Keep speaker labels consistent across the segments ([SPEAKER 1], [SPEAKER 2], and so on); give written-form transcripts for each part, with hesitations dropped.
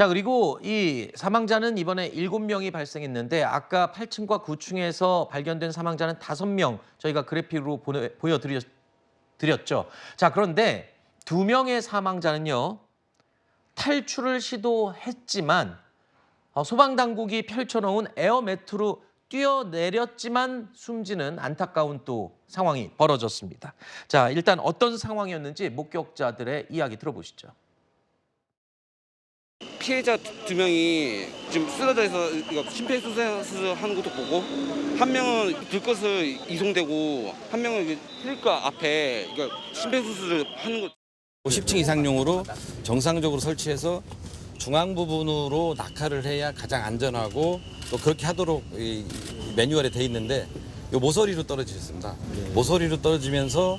[SPEAKER 1] 자, 그리고 이 사망자는 이번에 7명이 발생했는데 아까 8층과 9층에서 발견된 사망자는 5명 저희가 그래픽으로 보여드렸죠. 자, 그런데 2명의 사망자는요. 탈출을 시도했지만 소방당국이 펼쳐놓은 에어매트로 뛰어내렸지만 숨지는 안타까운 또 상황이 벌어졌습니다. 자, 일단 어떤 상황이었는지 목격자들의 이야기 들어보시죠.
[SPEAKER 2] 피해자 2명이 지금 쓰러져 있어 이거 심폐소생술하는 것도 보고, 한 명은 들것을 이송되고 한 명은 힐과 앞에 이거 심폐소생술을 하는 것.
[SPEAKER 3] 50층 이상용으로 정상적으로 설치해서 중앙 부분으로 낙하를 해야 가장 안전하고 또 그렇게 하도록 이 매뉴얼에 돼 있는데 이 모서리로 떨어지셨습니다. 모서리로 떨어지면서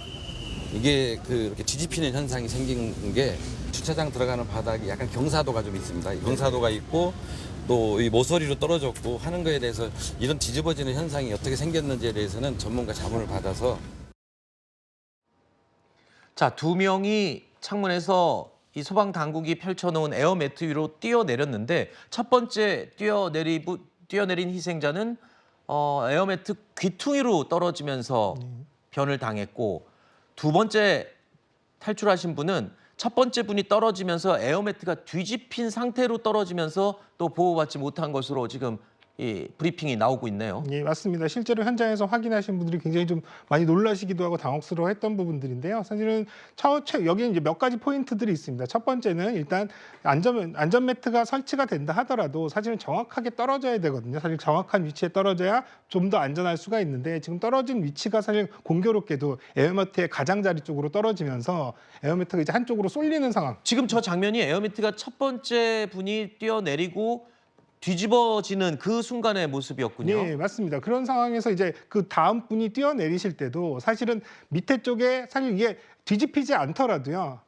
[SPEAKER 3] 이게 이렇게 뒤집히는 현상이 생긴 게 주차장 들어가는 바닥이 약간 경사도가 좀 있습니다. 경사도가 있고 또 이 모서리로 떨어졌고 하는 거에 대해서 이런 뒤집어지는 현상이 어떻게 생겼는지에 대해서는 전문가 자문을 받아서.
[SPEAKER 1] 자, 2명이 창문에서 이 소방 당국이 펼쳐놓은 에어매트 위로 뛰어내렸는데 첫 번째 뛰어내린 희생자는 에어매트 귀퉁이로 떨어지면서 변을 당했고, 두 번째 탈출하신 분은 첫 번째 분이 떨어지면서 에어매트가 뒤집힌 상태로 떨어지면서 또 보호받지 못한 것으로 지금 이 브리핑이 나오고 있네요.
[SPEAKER 4] 예, 맞습니다. 실제로 현장에서 확인하신 분들이 굉장히 좀 많이 놀라시기도 하고 당혹스러워했던 부분들인데요. 사실은 여기 이제 몇 가지 포인트들이 있습니다. 첫 번째는 일단 안전 매트가 설치가 된다 하더라도 사실은 정확하게 떨어져야 되거든요. 사실 정확한 위치에 떨어져야 좀 더 안전할 수가 있는데, 지금 떨어진 위치가 사실 공교롭게도 에어매트의 가장자리 쪽으로 떨어지면서 에어매트가 이제 한쪽으로 쏠리는 상황.
[SPEAKER 1] 지금 저 장면이 에어매트가 첫 번째 분이 뛰어내리고 뒤집어지는 그 순간의 모습이었군요.
[SPEAKER 4] 네, 맞습니다. 그런 상황에서 이제 그 다음 분이 뛰어내리실 때도 사실은 밑에 쪽에 사실 이게 뒤집히지 않더라도요.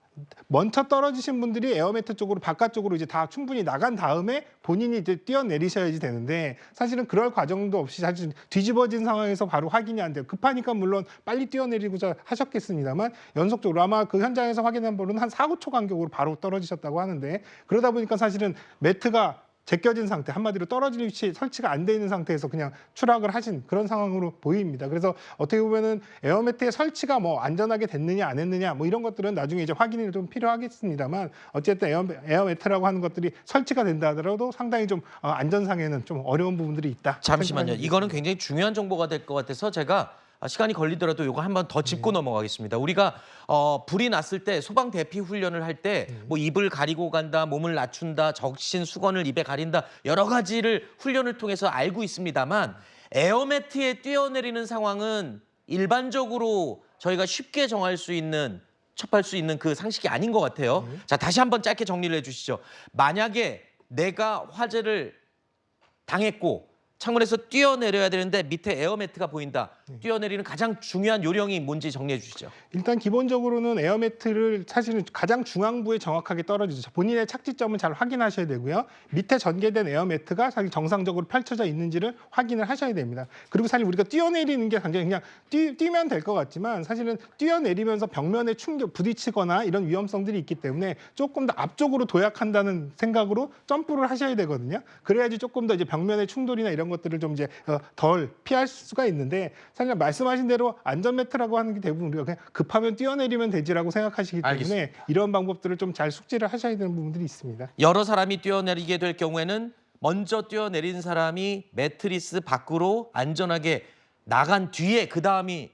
[SPEAKER 4] 먼저 떨어지신 분들이 에어매트 쪽으로 바깥쪽으로 이제 다 충분히 나간 다음에 본인이 이제 뛰어내리셔야지 되는데, 사실은 그럴 과정도 없이 사실 뒤집어진 상황에서 바로 확인이 안 돼요. 급하니까 물론 빨리 뛰어내리고자 하셨겠습니다만 연속적으로 아마 그 현장에서 확인한 바로는 한 4, 5초 간격으로 바로 떨어지셨다고 하는데, 그러다 보니까 사실은 매트가 제껴진 상태, 한마디로 떨어질 위치에 설치가 안 돼 있는 상태에서 그냥 추락을 하신 그런 상황으로 보입니다. 그래서 어떻게 보면은 에어매트의 설치가 뭐 안전하게 됐느냐 안 했느냐 뭐 이런 것들은 나중에 이제 확인이 좀 필요하겠습니다만, 어쨌든 에어매트라고 하는 것들이 설치가 된다 하더라도 상당히 좀 안전상에는 좀 어려운 부분들이 있다.
[SPEAKER 1] 잠시만요. 이거는 굉장히 중요한 정보가 될 것 같아서 제가 시간이 걸리더라도 이거 한번 더 짚고 넘어가겠습니다. 우리가 불이 났을 때 소방 대피 훈련을 할 때 뭐 입을 가리고 간다, 몸을 낮춘다, 적신 수건을 입에 가린다, 여러 가지를 훈련을 통해서 알고 있습니다만 에어매트에 뛰어내리는 상황은 일반적으로 저희가 쉽게 첩할 수 있는 그 상식이 아닌 것 같아요. 자, 다시 한번 짧게 정리를 해주시죠. 만약에 내가 화재를 당했고 창문에서 뛰어내려야 되는데 밑에 에어매트가 보인다. 뛰어내리는 가장 중요한 요령이 뭔지 정리해 주시죠.
[SPEAKER 4] 일단 기본적으로는 에어매트를 사실은 가장 중앙부에 정확하게 떨어지죠. 본인의 착지점을 잘 확인하셔야 되고요. 밑에 전개된 에어매트가 사실 정상적으로 펼쳐져 있는지를 확인을 하셔야 됩니다. 그리고 사실 우리가 뛰어내리는 게 굉장히 그냥 뛰면 될 것 같지만, 사실은 뛰어내리면서 벽면에 부딪히거나 이런 위험성들이 있기 때문에 조금 더 앞쪽으로 도약한다는 생각으로 점프를 하셔야 되거든요. 그래야지 조금 더 이제 벽면의 충돌이나 이런 것들을 좀 이제 덜 피할 수가 있는데, 사실 말씀하신 대로 안전매트라고 하는 게 대부분 우리가 그냥 급하면 뛰어내리면 되지라고 생각하시기 때문에
[SPEAKER 1] 알겠습니다.
[SPEAKER 4] 이런 방법들을 좀 잘 숙지를 하셔야 되는 부분들이 있습니다.
[SPEAKER 1] 여러 사람이 뛰어내리게 될 경우에는 먼저 뛰어내린 사람이 매트리스 밖으로 안전하게 나간 뒤에 그 다음이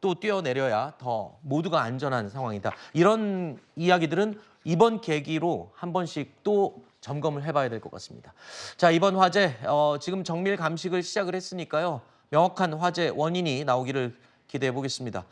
[SPEAKER 1] 또 뛰어내려야 더 모두가 안전한 상황이다. 이런 이야기들은 이번 계기로 한 번씩 또 점검을 해봐야 될 것 같습니다. 자, 이번 화재 지금 정밀 감식을 시작을 했으니까요. 명확한 화재 원인이 나오기를 기대해 보겠습니다.